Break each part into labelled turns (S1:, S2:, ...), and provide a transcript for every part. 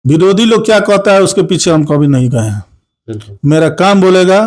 S1: विरोधी लोग क्या कहता है उसके पीछे हम कभी नहीं गए हैं।
S2: बिल्कुल।
S1: मेरा काम बोलेगा,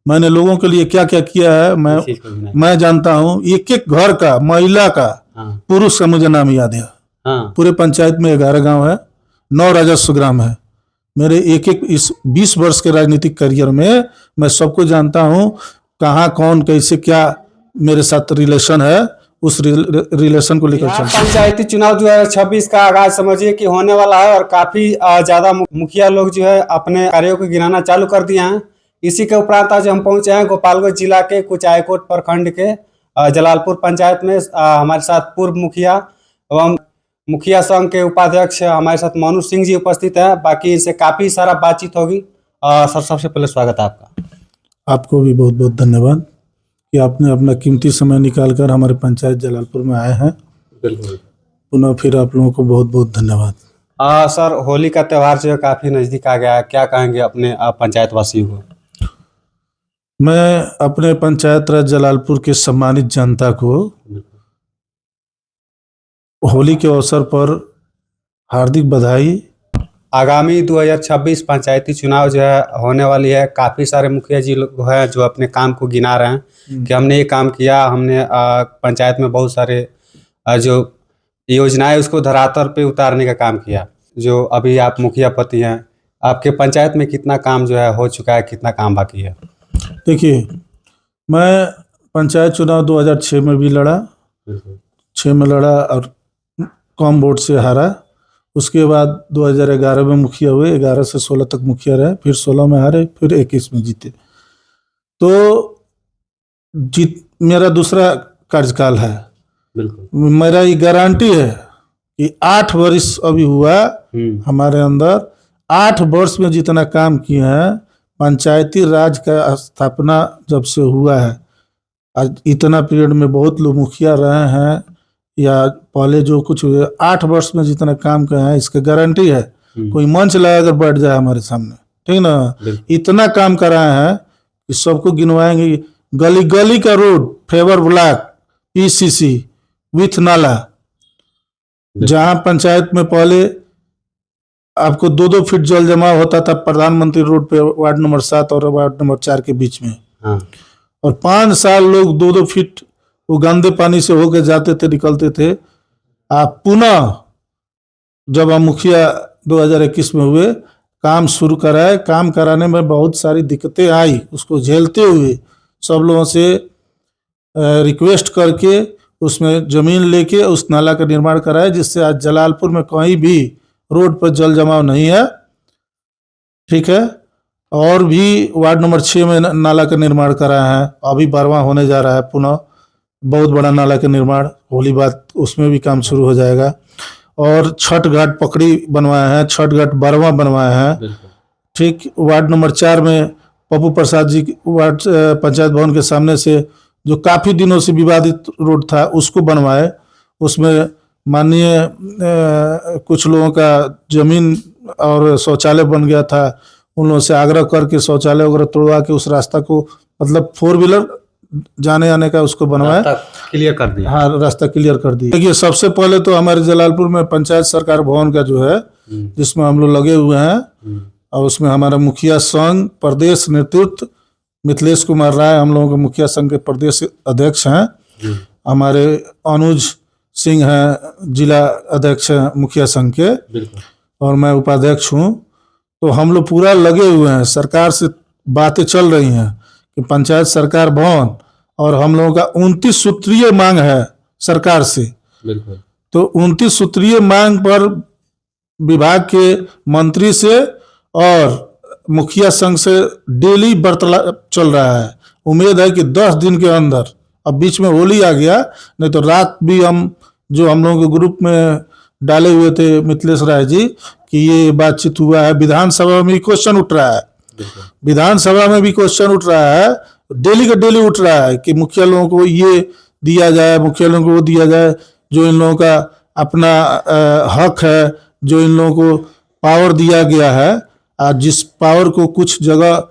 S1: मैंने लोगों के लिए क्या क्या किया है
S2: इस चीज को भी नहीं।
S1: मैं जानता हूँ। एक एक घर का, महिला का,
S2: हाँ
S1: पुरुष का मुझे नाम याद है।
S2: हाँ
S1: पूरे पंचायत में 11 गांव है, 9 राजस्व ग्राम है। मेरे एक एक इस 20 वर्ष के राजनीतिक करियर में मैं सबको जानता हूँ, कहाँ कौन कैसे क्या मेरे साथ रिलेशन है, उस रिलेशन को लेकर चलता हूं।
S3: पंचायती चुनाव 2026 का आगाज समझिए कि होने वाला है और काफी ज्यादा मुखिया लोग जो है अपने कार्यों को गिनाना चालू कर दिए हैं। इसी के उपरांत आज हम पहुंचे हैं गोपालगंज जिला के कुचायकोट प्रखंड के जलालपुर पंचायत में। हमारे साथ पूर्व मुखिया एवं मुखिया संघ के उपाध्यक्ष हमारे साथ मनु सिंह जी उपस्थित हैं। बाकी इनसे काफी सारा बातचीत होगी। सर सबसे पहले स्वागत है आपका।
S1: आपको भी बहुत बहुत धन्यवाद कि आपने अपना कीमती समय निकालकर हमारे पंचायत जलालपुर में आए हैं।
S2: बिल्कुल।
S1: पुनः फिर आप लोगों को बहुत बहुत धन्यवाद।
S3: सर होली का त्यौहार जो है काफी नजदीक आ गया है, क्या कहेंगे अपने पंचायत वासियों को?
S1: मैं अपने पंचायत राज जलालपुर के सम्मानित जनता को होली के अवसर पर हार्दिक बधाई।
S3: आगामी 2026 पंचायती चुनाव जो है होने वाली है। काफ़ी सारे मुखिया जी लोग हैं जो अपने काम को गिना रहे हैं कि हमने ये काम किया, हमने पंचायत में बहुत सारे जो योजनाएं उसको धरातल पे उतारने का काम किया। जो अभी आप मुखिया पति हैं, आपके पंचायत में कितना काम जो है हो चुका है, कितना काम बाकी है?
S1: देखिए, मैं पंचायत चुनाव 2006 में भी लड़ा, 6 में लड़ा और कम वोट से हारा। उसके बाद 2011 में मुखिया हुए, 11 से 16 तक मुखिया रहे, फिर 16 में हारे, फिर 21 में जीते। तो मेरा दूसरा कार्यकाल है।
S2: बिल्कुल।
S1: मेरा ये गारंटी है कि 8 वर्ष अभी हुआ हमारे अंदर। 8 वर्ष में जितना काम किए हैं, पंचायती राज का स्थापना जब से हुआ है, आज इतना पीरियड में बहुत लोग मुखिया रहे हैं या पहले जो कुछ हुए, 8 वर्ष में जितना काम किया है, इसका गारंटी है। कोई मंच लाया अगर बैठ जाए हमारे सामने, ठीक ना, इतना काम कराए हैं कि सबको गिनवाएंगे। गली गली का road, favour block, PCC with नाला, जहां पंचायत में पहले आपको 2-2 फीट जल जमाव होता था प्रधानमंत्री रोड पे, वार्ड नंबर 7 और वार्ड नंबर 4 के बीच में। और 5 साल लोग 2-2 फीट वो गंदे पानी से होकर जाते थे, निकलते थे। आप पुनः जब हम मुखिया 2021 में हुए, काम शुरू कराए। काम कराने में बहुत सारी दिक्कतें आई, उसको झेलते हुए सब लोगों से रिक्वेस्ट करके उसमें जमीन लेके उस नाला का निर्माण कराए, जिससे आज जलालपुर में कहीं भी रोड पर जल जमाव नहीं है, ठीक है। और भी वार्ड नंबर 6 में नाला का निर्माण कराया है, अभी 12वां होने जा रहा है पुनः, बहुत बड़ा नाला का निर्माण, होली बात उसमें भी काम शुरू हो जाएगा। और छठ घाट पकड़ी बनवाया है, छठ घाट 12वां बनवाया है, ठीक। वार्ड नंबर 4 में पप्पू प्रसाद जी वार्ड पंचायत भवन के सामने से जो काफ़ी दिनों से विवादित रोड था उसको बनवाए। उसमें माननीय कुछ लोगों का जमीन और शौचालय बन गया था, उन लोगों से आग्रह करके शौचालय वगैरह तोड़वा के उस रास्ता को, मतलब 4 व्हीलर जाने आने का उसको बनवाया,
S3: क्लियर कर दिया।
S1: हाँ, रास्ता क्लियर कर दिया। देखिए, सबसे पहले तो हमारे जलालपुर में पंचायत सरकार भवन का जो है, जिसमें हम लोग लगे हुए हैं, और उसमें हमारा मुखिया संघ प्रदेश नेतृत्व मिथिलेश कुमार राय, हम लोगों के मुखिया संघ के प्रदेश अध्यक्ष हैं। हमारे अनुज सिंह हैं जिला अध्यक्ष मुखिया संघ के, और मैं उपाध्यक्ष हूँ। तो हम लोग पूरा लगे हुए हैं। सरकार से बातें चल रही हैं कि पंचायत सरकार भवन, और हम लोगों का 29 सूत्रीय मांग है सरकार से। तो 29 सूत्रीय मांग पर विभाग के मंत्री से और मुखिया संघ से डेली वार्तालाप चल रहा है। उम्मीद है कि 10 दिन के अंदर, अब बीच में होली आ गया, नहीं तो रात भी हम लोगों के ग्रुप में डाले हुए थे मिथिलेश राय जी कि ये बातचीत हुआ है। विधानसभा में भी क्वेश्चन उठ रहा है, विधानसभा में भी क्वेश्चन उठ रहा है, डेली का डेली उठ रहा है कि मुखिया लोगों को ये दिया जाए, मुखिया लोगों को वो दिया जाए, जो इन लोगों का अपना हक है, जो इन लोगों को पावर दिया गया है। आज जिस पावर को कुछ जगह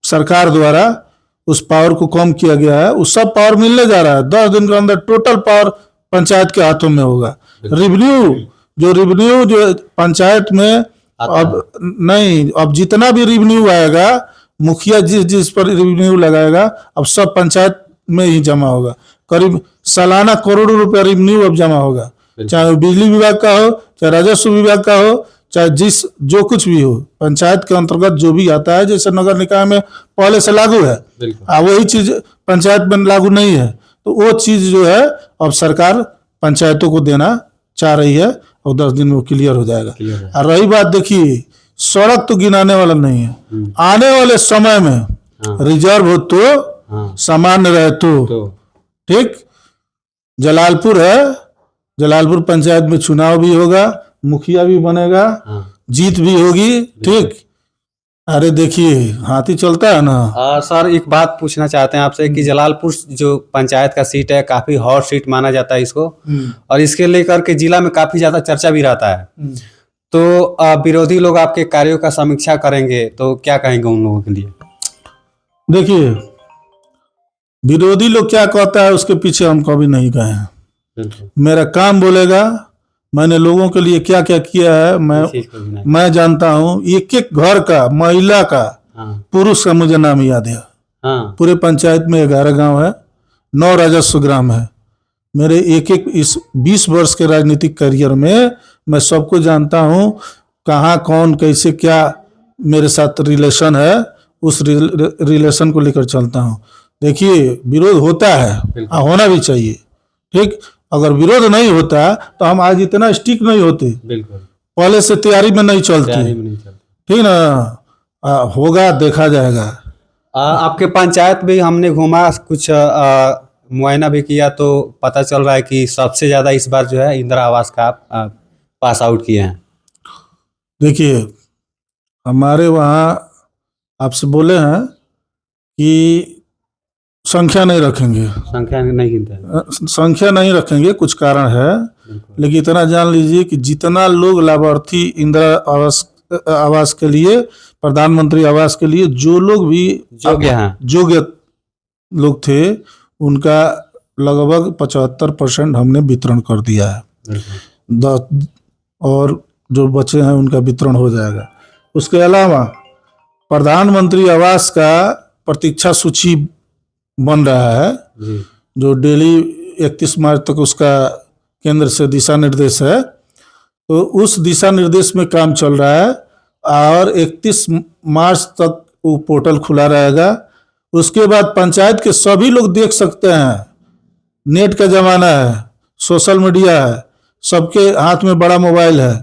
S1: सरकार द्वारा उस पावर को कम किया गया है, उस सब पावर मिलने जा रहा है। 10 दिन के अंदर टोटल पावर पंचायत के हाथों में होगा। रिवेन्यू जो रेवेन्यू जो पंचायत में अब नहीं, अब जितना भी रेवेन्यू आएगा, मुखिया जिस जिस पर रेवेन्यू लगाएगा, अब सब पंचायत में ही जमा होगा। करीब सालाना करोड़ों रुपया रेवेन्यू अब जमा होगा, चाहे वो बिजली विभाग का हो, चाहे राजस्व विभाग का हो, चाहे जो कुछ भी हो, पंचायत के अंतर्गत जो भी आता है। जैसे नगर निकाय में पहले से लागू है, वही चीज पंचायत में लागू नहीं है, तो वो चीज जो है अब सरकार पंचायतों को देना चाह रही है और 10 दिन में वो क्लियर हो जाएगा। और रही बात, देखिए सड़क तो गिनाने वाला नहीं है, आने वाले समय में रिजर्व हो तो सामान्य रहे तो ठीक। जलालपुर है, जलालपुर पंचायत में चुनाव भी होगा, मुखिया भी बनेगा, जीत भी होगी, ठीक। अरे देखिए हाथी चलता है ना।
S3: सर एक बात पूछना चाहते हैं आपसे कि जलालपुर जो पंचायत का सीट है काफी हॉट सीट माना जाता है इसको, और इसके लेकर के जिला में काफी ज्यादा चर्चा भी रहता है। तो विरोधी लोग आपके कार्यों का समीक्षा करेंगे तो क्या कहेंगे उन लोगों के लिए?
S1: देखिए विरोधी लोग क्या कहता है उसके पीछे हम कभी नहीं गए हैं। मेरा काम बोलेगा, मैंने लोगों के लिए क्या क्या किया है मैं जानता हूँ। एक एक घर का, महिला का, पुरुष का मुझे नाम याद है। पूरे पंचायत में 11 गांव है, 9 राजस्व ग्राम है। मेरे एक इस 20 वर्ष के राजनीतिक करियर में मैं सबको जानता हूँ, कहाँ कौन कैसे क्या मेरे साथ रिलेशन है, उस रिलेशन को लेकर चलता हूँ। देखिए विरोध होता है, होना भी चाहिए, ठीक। अगर विरोध नहीं होता तो हम आज इतना स्टिक नहीं होते, पहले से तैयारी में नहीं चलती, ठीक ना। होगा, देखा जाएगा।
S3: आपके पंचायत भी हमने घूमा, कुछ मुआयना भी किया, तो पता चल रहा है कि सबसे ज्यादा इस बार जो है इंदिरा आवास का पास आउट किए हैं।
S1: देखिए हमारे वहाँ आपसे बोले हैं कि संख्या नहीं रखेंगे, संख्या नहीं रखेंगे, कुछ कारण है, लेकिन इतना जान लीजिए कि जितना लोग लाभार्थी इंदिरा आवास के लिए, प्रधानमंत्री आवास के लिए जो लोग भी योग्य लोग थे, उनका लगभग 75% हमने वितरण कर दिया है। और जो बचे हैं उनका वितरण हो जाएगा। उसके अलावा प्रधानमंत्री आवास का प्रतीक्षा सूची बन रहा है, जो डेली 31 मार्च तक उसका केंद्र से दिशा निर्देश है, तो उस दिशा निर्देश में काम चल रहा है और 31 मार्च तक वो पोर्टल खुला रहेगा। उसके बाद पंचायत के सभी लोग देख सकते हैं, नेट का जमाना है, सोशल मीडिया है, सबके हाथ में बड़ा मोबाइल है।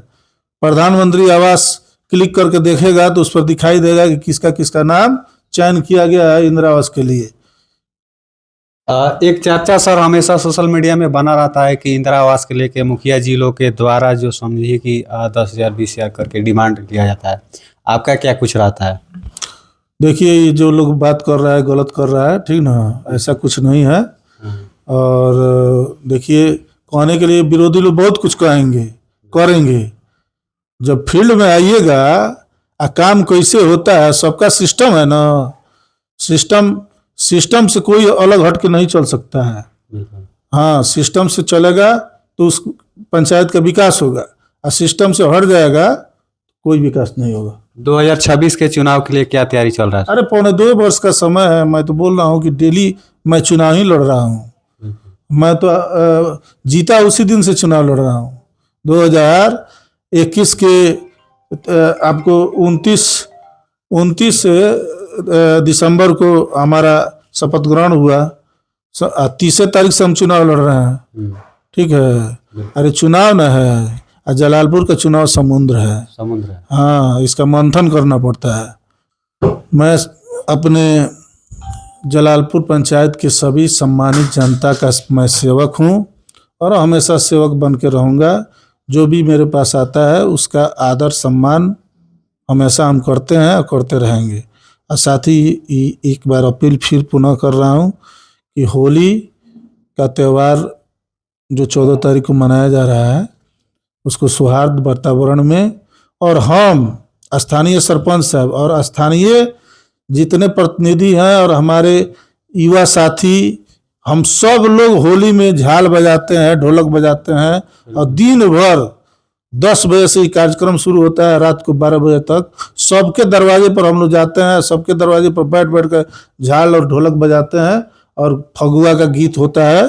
S1: प्रधानमंत्री आवास क्लिक करके देखेगा तो उस पर दिखाई देगा कि किसका किसका नाम चयन किया गया है इंदिरा आवास के लिए।
S3: एक चर्चा सर हमेशा सोशल मीडिया में बना रहता है कि इंदिरा आवास के लेके मुखिया जी लोग के द्वारा जो समझिए कि 10,000 20,000 करके डिमांड किया जाता है, आपका क्या कुछ रहता है?
S1: देखिए ये जो लोग बात कर रहा है गलत कर रहा है, ठीक ना, ऐसा कुछ नहीं है। और देखिए कहने के लिए विरोधी लोग बहुत कुछ कहेंगे, करेंगे। जब फील्ड में आइएगा, काम कैसे होता है, सबका सिस्टम है ना, सिस्टम से कोई अलग हट के नहीं चल सकता है। हाँ, सिस्टम से चलेगा तो उस पंचायत का विकास होगा, और सिस्टम से हट जाएगा कोई विकास नहीं होगा।
S3: 2026 के चुनाव के लिए क्या तैयारी चल रहा है?
S1: अरे 2.25 वर्ष का समय है, मैं तो बोल रहा हूँ कि डेली मैं चुनाव ही लड़ रहा हूँ। मैं तो जीता उसी दिन से चुनाव लड़ रहा हूँ। 2021 के आपको 29 दिसंबर को हमारा शपथ ग्रहण हुआ, 30 तारीख से हम चुनाव लड़ रहे हैं, ठीक है। अरे चुनाव न है, जलालपुर का चुनाव समुद्र है। हाँ, इसका मंथन करना पड़ता है। मैं अपने जलालपुर पंचायत के सभी सम्मानित जनता का मैं सेवक हूँ और हमेशा सेवक बन के रहूँगा। जो भी मेरे पास आता है उसका आदर सम्मान हमेशा हम करते हैं और करते रहेंगे। और साथ ही एक बार अपील फिर पुनः कर रहा हूँ कि होली का त्यौहार जो 14 तारीख को मनाया जा रहा है, उसको सौहार्द वातावरण में, और हम स्थानीय सरपंच साहब और स्थानीय जितने प्रतिनिधि हैं और हमारे युवा साथी, हम सब लोग होली में झाल बजाते हैं, ढोलक बजाते हैं और दिन भर 10 बजे से ही कार्यक्रम शुरू होता है, रात को 12 बजे तक। सबके दरवाजे पर हम लोग जाते हैं, सबके दरवाजे पर बैठ बैठ कर झाल और ढोलक बजाते हैं, और फगुआ का गीत होता है।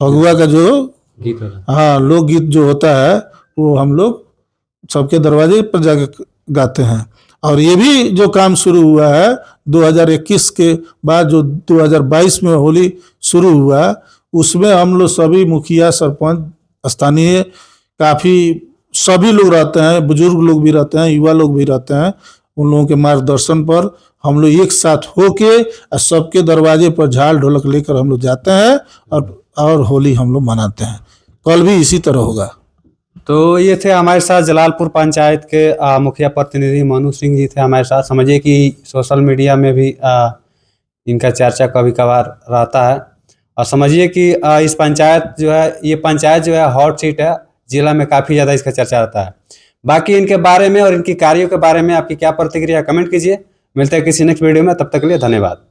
S1: फगुआ का जो
S2: गीत होता
S1: हाँ लोकगीत जो होता है वो हम लोग सबके दरवाजे पर जाके गाते हैं। और ये भी जो काम शुरू हुआ है 2021 के बाद, जो 2022 में होली शुरू हुआ, उसमें हम लोग सभी मुखिया, सरपंच, स्थानीय काफ़ी सभी लोग रहते हैं, बुजुर्ग लोग भी रहते हैं, युवा लोग भी रहते हैं। उन लोगों के मार्गदर्शन पर हम लोग एक साथ होके और सबके दरवाजे पर झाल ढोलक लेकर हम लोग जाते हैं और होली हम लोग मनाते हैं। कल भी इसी तरह होगा।
S3: तो ये थे हमारे साथ जलालपुर पंचायत के मुखिया प्रतिनिधि मनु सिंह जी थे हमारे साथ। समझिए कि सोशल मीडिया में भी इनका चर्चा कभी कभार रहता है, और समझिए कि इस पंचायत जो है, ये पंचायत जो है हॉट सीट है, जिला में काफ़ी ज़्यादा इसका चर्चा रहता है। बाकी इनके बारे में और इनकी कार्यों के बारे में आपकी क्या प्रतिक्रिया, कमेंट कीजिए। मिलते हैं किसी नेक्स्ट वीडियो में, तब तक के लिए धन्यवाद।